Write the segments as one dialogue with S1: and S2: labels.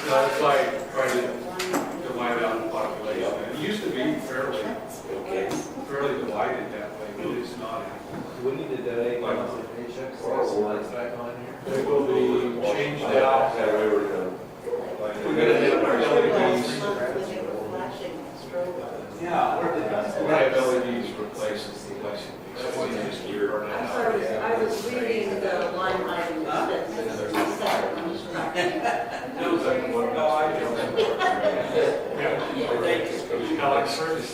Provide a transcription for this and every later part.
S1: No, it's like trying to divide out the population. It used to be fairly divided that way, but it's not.
S2: Do we need to donate monthly paychecks or slides back on here?
S1: They will be changed out. We're gonna have our LEDs.
S2: Yeah.
S1: We're gonna have LEDs replacing these.
S3: I'm sorry, I was reading the line item that says
S1: Alex Service.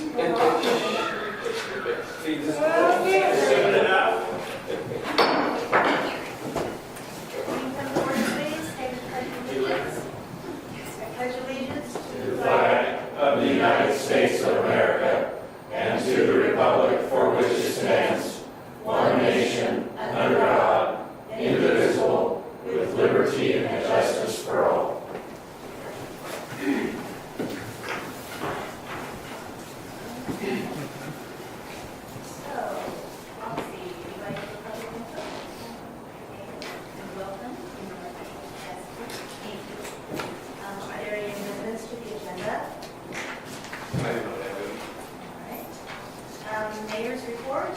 S4: Pledge allegiance to
S5: the flag of the United States of America and to the republic for which it stands, one nation, under God, indivisible, with liberty and justice for all.
S4: Mayor's report.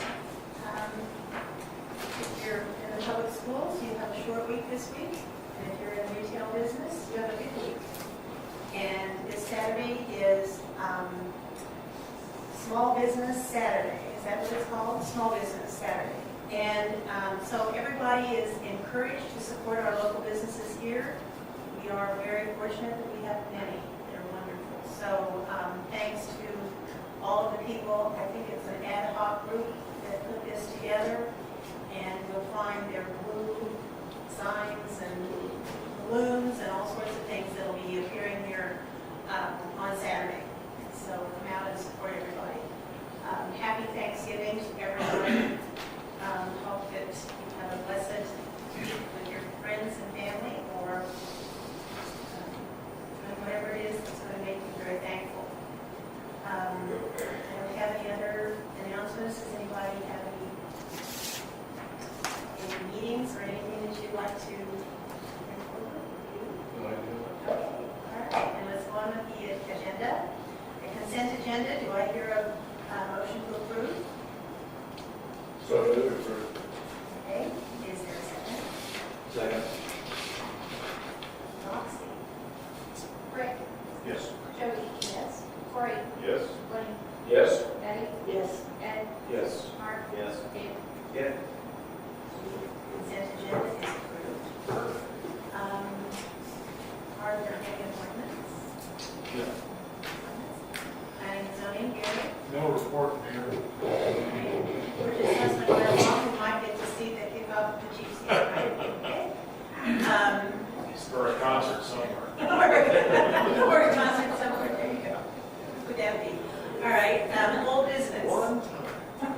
S4: If you're in the public schools, you have a short week this week. And if you're in retail business, you have a big week. And this Saturday is Small Business Saturday. Is that what it's called? Small Business Saturday. And so everybody is encouraged to support our local businesses here. We are very fortunate that we have many. They're wonderful. So thanks to all of the people. I think it's an ad hoc group that put this together, and you'll find their blue signs and balloons and all sorts of things that will be appearing here on Saturday. So come out and support everybody. Happy Thanksgiving to everybody. Hope that you have a blessed week with your friends and family, or whatever it is that's going to make you very thankful. Do we have any other announcements? Does anybody have any meetings or anything that you'd like to include? Okay, all right, and let's go on with the agenda. The consent agenda, do I hear a motion to approve?
S5: So moved.
S4: Okay, is there a second?
S2: Second.
S4: Roxy?
S3: Rick,
S1: Yes.
S3: Jody,
S4: Yes.
S3: Cory,
S5: Yes.
S3: William,
S5: Yes.
S3: Betty,
S4: Yes.
S3: Ed,
S2: Yes.
S3: Mark,
S2: Yes.
S3: Dave.
S2: Yeah.
S4: Consent agenda is approved. Are there any appointments?
S1: Yeah.
S4: Planning and zoning, Gary?
S1: No report here.
S4: We're just listening to our mom, we might get to see the kickoff of the Chiefs game, right? Okay.
S1: For a concert somewhere.
S4: Or a concert somewhere, there you go. Would that be? All right, old business.
S1: One time.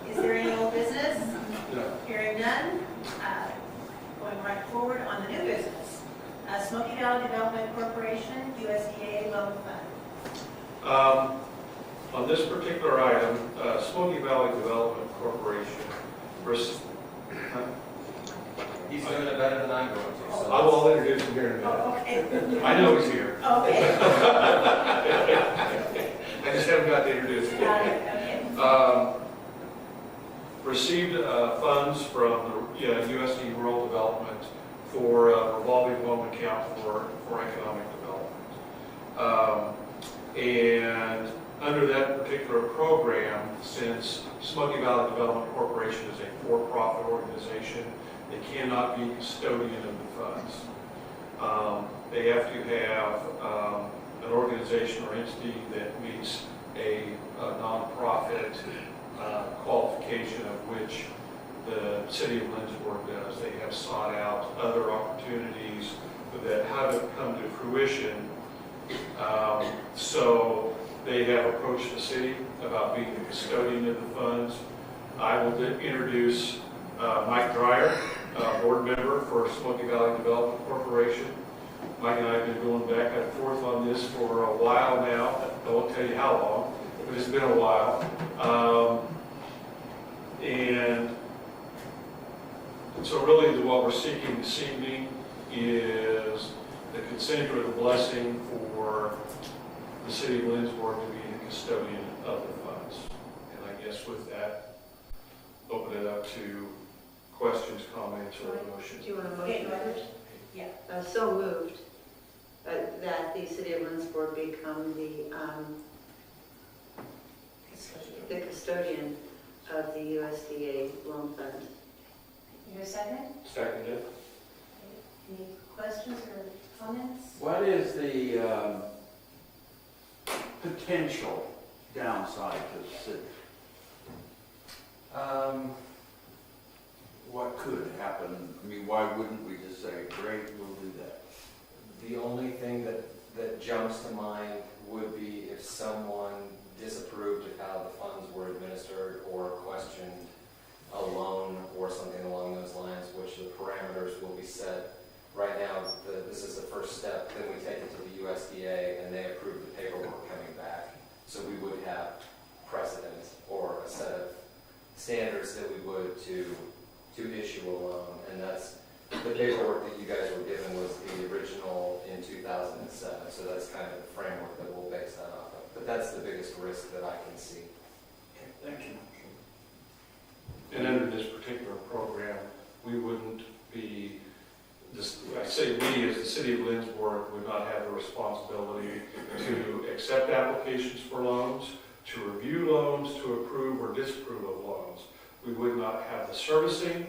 S4: Is there any old business?
S1: No.
S4: Hearing none, going right forward on the new business. Smoky Valley Development Corporation, USDA Loan Fund.
S1: On this particular item, Smoky Valley Development Corporation versus,
S2: He's doing it better than I'm going to. So
S1: I will introduce him here in a minute.
S4: Oh, okay.
S1: I know he's here.
S4: Okay.
S1: I just haven't got to introduce him
S4: Got
S1: yet.
S4: it, okay.
S1: Received funds from the USD Rural Development for a revolving loan account for economic development. And under that particular program, since Smoky Valley Development Corporation is a for-profit organization, they cannot be custodian of the funds. They have to have an organization or entity that meets a nonprofit qualification, of which the city of Lindsborg does. They have sought out other opportunities that haven't come to fruition. So they have approached the city about being the custodian of the funds. I will introduce Mike Dreyer, board member for Smoky Valley Development Corporation. Mike and I have been going back and forth on this for a while now. I won't tell you how long, but it's been a while. And so really what we're seeking this evening is the consent or the blessing for the city of Lindsborg to be the custodian of the funds. And I guess with that, open it up to questions, comments, or a motion.
S3: Do you want a
S4: Okay,
S3: motion?
S4: Robert? Yeah.
S3: So moved that the city of Lindsborg become the custodian of the USDA loan fund.
S4: You have a second?
S5: Seconded.
S4: Any questions or comments?
S6: What is the potential downside to the city? What could happen? I mean, why wouldn't we just say, great, we'll do that?
S2: The only thing that jumps to mind would be if someone disapproved of how the funds were administered or questioned a loan or something along those lines, which the parameters will be set. Right now, this is the first step, then we take it to the USDA and they approve the paperwork coming back. So we would have precedent or a set of standards that we would to issue a loan, and that's the paperwork that you guys were given was the original in 2007, so that's kind of the framework that we'll base that off of. But that's the biggest risk that I can see.
S6: Thank you.
S1: And under this particular program, we wouldn't be, I say we as the city of Lindsborg would not have the responsibility to accept applications for loans, to review loans, to approve or disapprove of loans. We would not have the servicing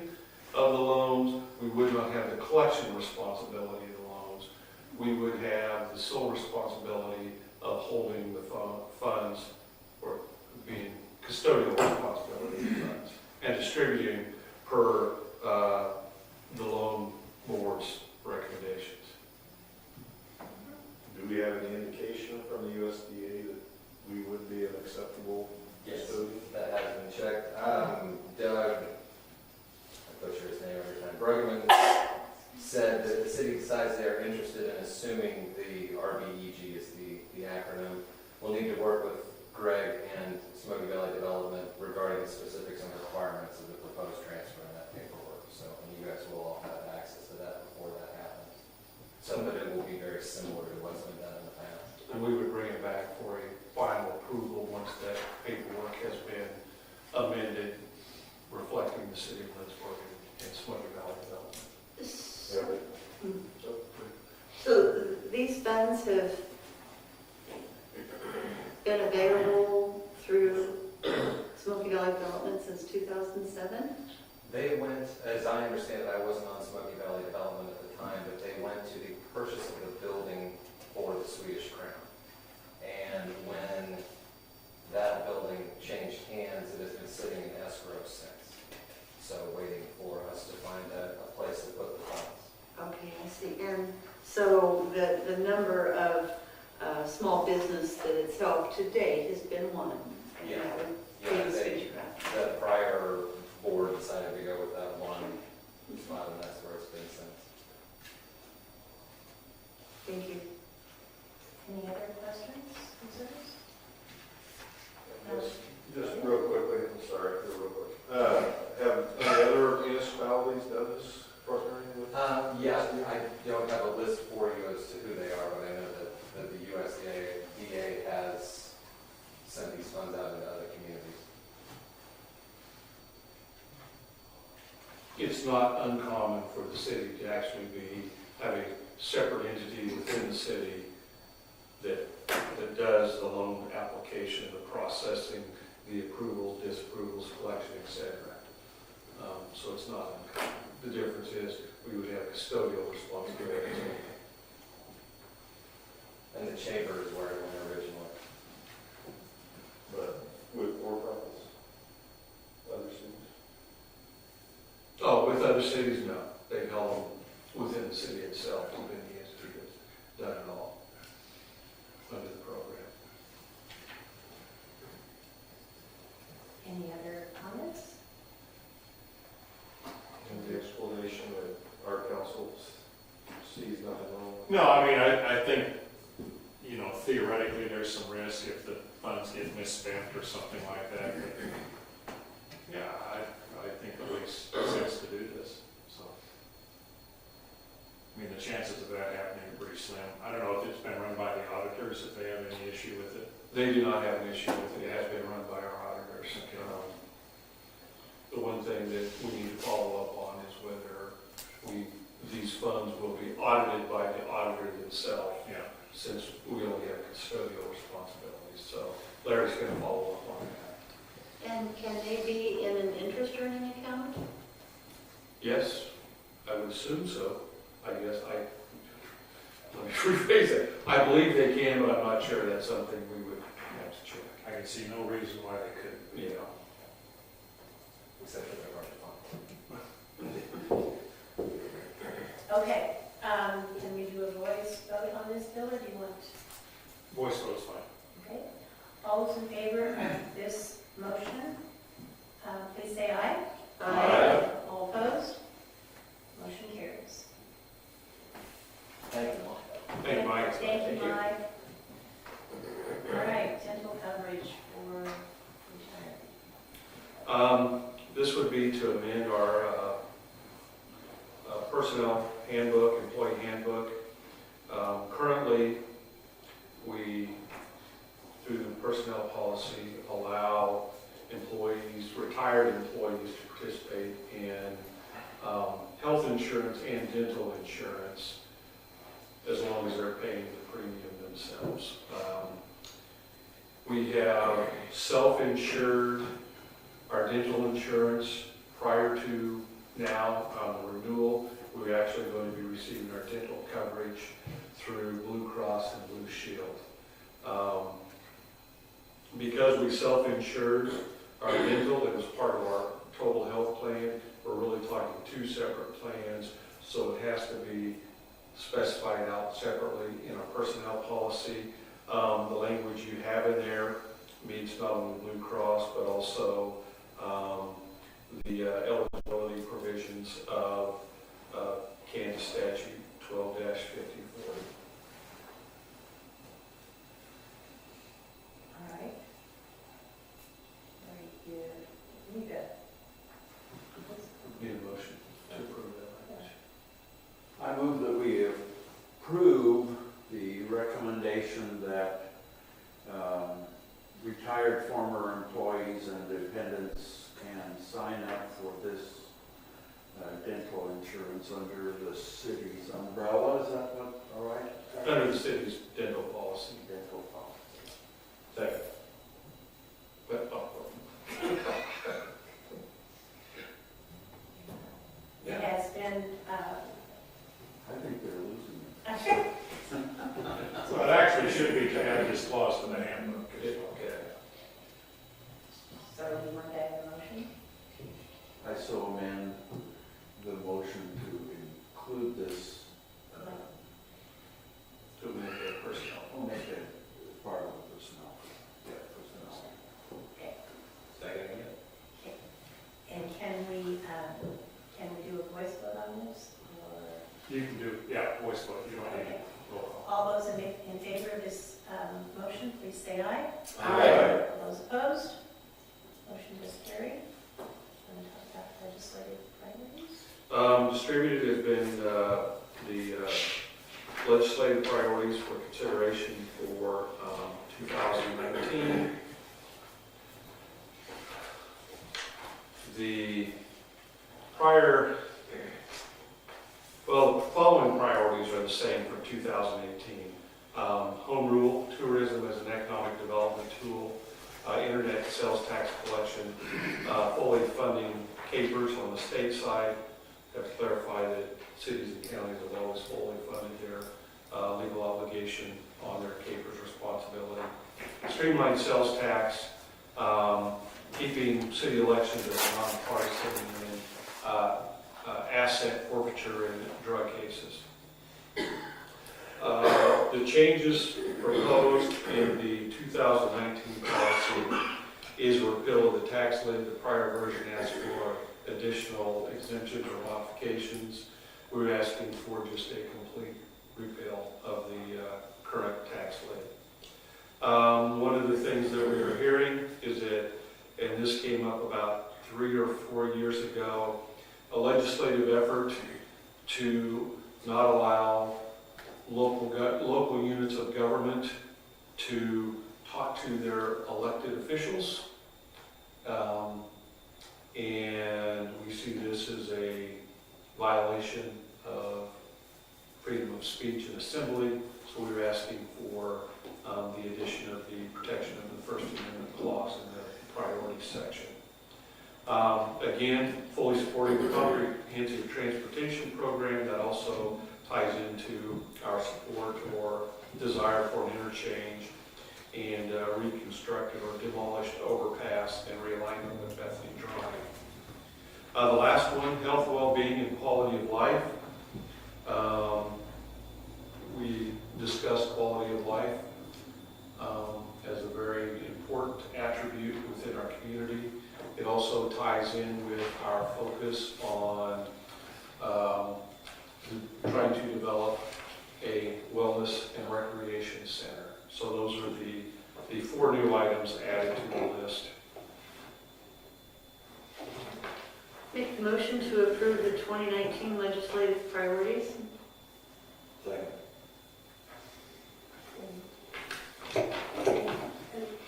S1: of the loans. We would not have the collection responsibility of the loans. We would have the sole responsibility of holding the funds or being custodial responsibility of the funds and distributing per the loan board's recommendations.
S7: Do we have any indication from the USDA that we would be an acceptable custodian?
S2: That has been checked. Doug, I butcher his name every time, Bruggeman said that the city decides they are interested in assuming the RBEG is the acronym. We'll need to work with Greg and Smoky Valley Development regarding the specifics and requirements of the proposed transfer and that paperwork. So, and you guys will all have access to that before that happens. So that it will be very similar to what's been done in the past.
S1: And we would bring it back for a final approval once that paperwork has been amended, reflecting the city of Lindsborg and Smoky Valley Development.
S3: So these funds have been available through Smoky Valley Development since 2007?
S2: They went, as I understand it, I wasn't on Smoky Valley Development at the time, but they went to the purchase of the building for the Swedish Crown. And when that building changed hands, it has been sitting in escrow since. So waiting for us to find a place to put the funds.
S3: Okay, I see. And so the number of small business that it's helped to date has been one. And
S2: Yeah.
S3: that would
S2: Yeah,
S3: be the
S2: they-
S3: Swedish Crown.
S2: The prior board decided to go with that one spot, and that's where it's been since.
S3: Thank you.
S4: Any other questions, concerns?
S7: Just real quickly, I'm sorry, real quick. Have any other municipalities done this partnering with?
S2: Yeah, I don't have a list for you as to who they are, but I know that the USDA has sent these funds out into other communities.
S1: It's not uncommon for the city to actually have a separate entity within the city that does the loan application, the processing, the approvals, disapprovals, collection, etc. So it's not uncommon. The difference is we would have custodial responsibilities.
S2: And the chamber is where it went originally.
S7: But with for-profits, other cities?
S1: Oh, with other cities, no. They held them within the city itself, has been the entity that's done it all under the program.
S4: Any other comments?
S7: And the explanation that our council sees nothing wrong with?
S5: No, I mean, I think, you know, theoretically, there's some risk if the funds get misspent or something like that. But, yeah, I think it makes sense to do this, so. I mean, the chances of that happening are pretty slim. I don't know if it's been run by the auditors, if they have any issue with it.
S1: They do not have an issue with it. It has been run by our auditors.
S5: Okay.
S1: The one thing that we need to follow up on is whether these funds will be audited by the auditor themselves,
S5: Yeah.
S1: since we only have custodial responsibilities. So Larry's going to follow up on that.
S3: And can they be in an interest earning account?
S1: Yes, I would assume so. Let me rephrase it. I believe they can, but I'm not sure. That's something we would have to check.
S5: I can see no reason why they couldn't.
S1: Yeah.
S2: Except for their budget fund.
S4: Okay, can we do a voice vote on this bill, or do you want?
S5: Voice vote's fine.
S4: Okay, all those in favor of this motion, please say aye.
S5: Aye.
S4: All opposed? Motion carries.
S2: Thank you, Mike.
S1: Thank you, Mike.
S4: Thank you, Mike. All right, dental coverage for retirement.
S1: This would be to amend our personnel handbook, employee handbook. Currently, we, through the personnel policy, allow employees, retired employees, to participate in health insurance and dental insurance as long as they're paying the premium themselves. We have self-insured our dental insurance prior to now, renewal. We're actually going to be receiving our dental coverage through Blue Cross and Blue Shield. Because we self-insured our dental, it was part of our total health plan. We're really talking two separate plans, so it has to be specified out separately in our personnel policy. The language you have in there meets not only Blue Cross, but also the eligibility provisions of Kansas Statute 12-5040.
S4: All right. Very good. Need a
S1: Need a motion to approve that language.
S6: I move that we approve the recommendation that retired former employees and dependents can sign up for this dental insurance under the city's umbrella. Is that what, all right?
S1: Under the city's dental policy.
S6: Dental policy.
S1: Second. But,
S4: It has been,
S6: I think they're losing it.
S5: So it actually should be to add this clause to the handbook.
S1: okay.
S4: so you want to add a motion?
S6: I so amend the motion to include this,
S1: To amend the personnel.
S6: make it part of the personnel. Yeah, personnel.
S4: Okay.
S1: Second again.
S4: And can we do a voice vote on this? Or?
S5: You can do, yeah, voice vote, you don't need
S4: Okay.
S5: roll call.
S4: All those in favor of this motion, please say aye.
S1: Aye.
S4: All those opposed? Motion is carried. Want to talk about legislative priorities?
S1: Distributed has been the legislative priorities for consideration for 2019. The following priorities are the same for 2018. Home rule, tourism as an economic development tool, internet sales tax collection, fully funding capers on the state side. Have to clarify that cities and counties have always fully funded their legal obligation on their capers responsibility. Streamlined sales tax, keeping city elections as nonpartisan, and asset forfeiture in drug cases. The changes proposed in the 2019 policy is repeal of the tax lid. The prior version asked for additional exemptions or modifications. We're asking for just a complete repeal of the current tax lid. One of the things that we are hearing is that, and this came up about 3 or 4 years ago, a legislative effort to not allow local units of government to talk to their elected officials. And we see this as a violation of freedom of speech and assembly, so we were asking for the addition of the protection of the First Amendment clause in the priority section. Again, fully supporting the comprehensive transportation program that also ties into our support or desire for an interchange and reconstructed or demolished overpass and realignment with Bethany Drive. The last one, health, well-being, and quality of life. We discussed quality of life as a very important attribute within our community. It also ties in with our focus on trying to develop a wellness and recreation center. So those are the 4 new items added to the list.
S3: Make the motion to approve the 2019 legislative priorities.
S2: Second.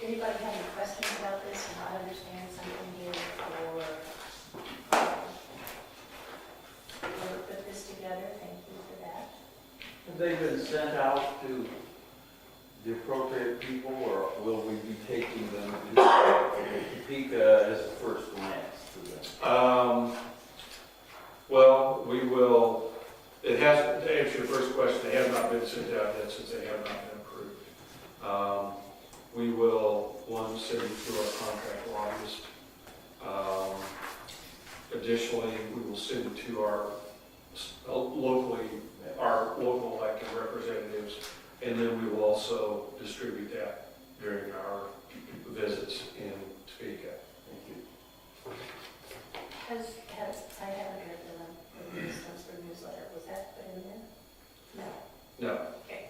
S4: Anybody have any questions about this or not understand something here or put this together? Thank you for that.
S6: Have they been sent out to the appropriate people, or will we be taking them to peek as a first glance to them?
S1: Well, we will, it has, to answer your first question, they have not been sent out yet since they have not been approved. We will, one, send it through our contract lobbyist. Additionally, we will send it to our local elected representatives, and then we will also distribute that during our visits in Topeka.
S6: Thank you.
S4: I haven't read the Lindsborg newsletter. Was that put in there? No.
S1: No.
S4: Okay.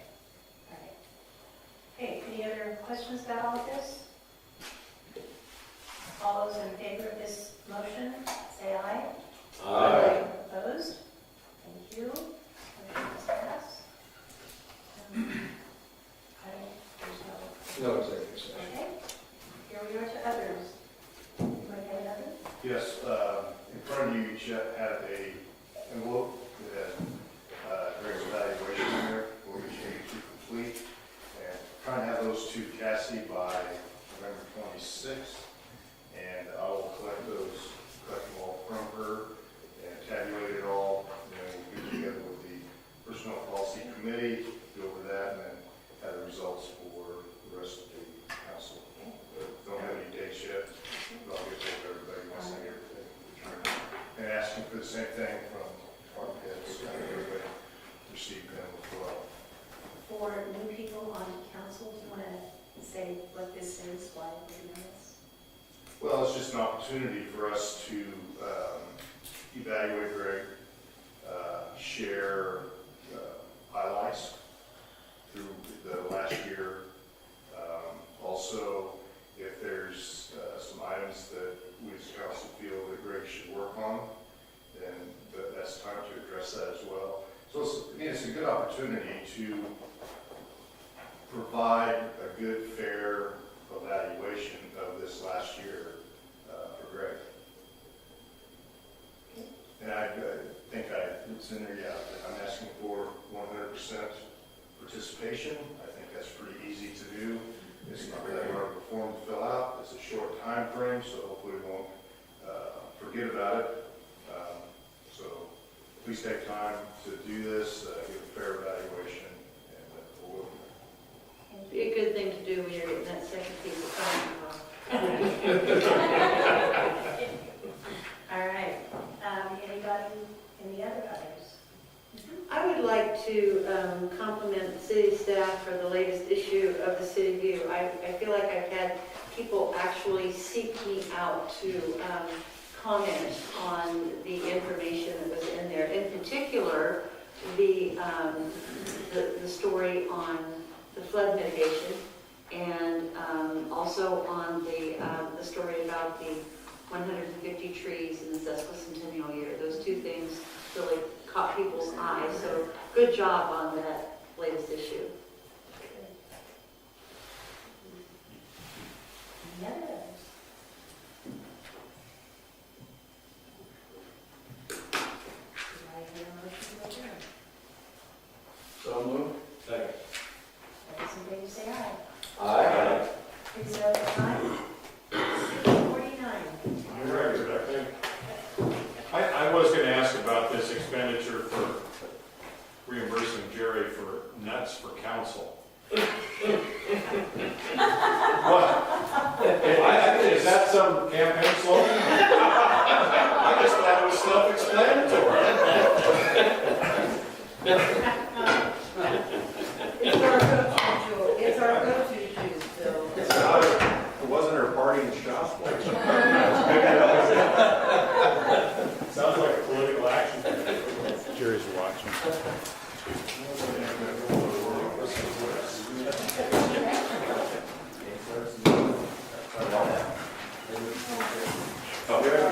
S4: All right. Okay, any other questions about all of this? All those in favor of this motion, say aye.
S2: Aye.
S4: Opposed? Thank you. Motion is passed. There's
S1: No executive session.
S4: okay. Here we are to others. Anybody have another?
S7: Yes, in front of you, you should have a envelope that has regular evaluation in there for each agency to complete. And trying to have those to Cassie by November 26th. And I will collect them all from her and tabulate it all. And then we'll get together with the Personnel Policy Committee, go over that, and then have the results for the rest of the council. Don't have any dates yet, but I'll get with everybody once I get everything. And asking for the same thing from department heads, so everybody receive them as well.
S4: For new people on council, do you want to say what this is, why we're doing this?
S7: Well, it's just an opportunity for us to evaluate Greg, share highlights through the last year. Also, if there's some items that we as council feel that Greg should work on, then that's time to address that as well. So it's a good opportunity to provide a good, fair evaluation of this last year for Greg. And I think it's in there, yeah, I'm asking for 100% participation. I think that's pretty easy to do. It's not really hard to perform to fill out. It's a short time frame, so hopefully we won't forget about it. So please take time to do this, give a fair evaluation, and we'll go from there.
S3: Be a good thing to do when you're getting that second piece of phone.
S4: All right. Anybody, any other others?
S3: I would like to compliment the city staff for the latest issue of the City View. I feel like I've had people actually seek me out to comment on the information that was in there. In particular, the story on the flood mitigation, and also on the story about the 150 trees in the sesquicentennial year. Those two things really caught people's eyes. So good job on that
S6: So moved.
S5: Second.
S4: All those in favor say aye.
S5: Aye.
S4: Please vote aye. 49.
S1: I was going to ask about this expenditure for reimbursing Jerry for nuts for council. What? Is that some campaign slogan? I just thought it was self-explanatory.
S3: It's our go-to juice, Bill.
S1: It wasn't her party in shop.
S5: Sounds like a political action.
S8: Jerry's watching.
S1: Oh, we have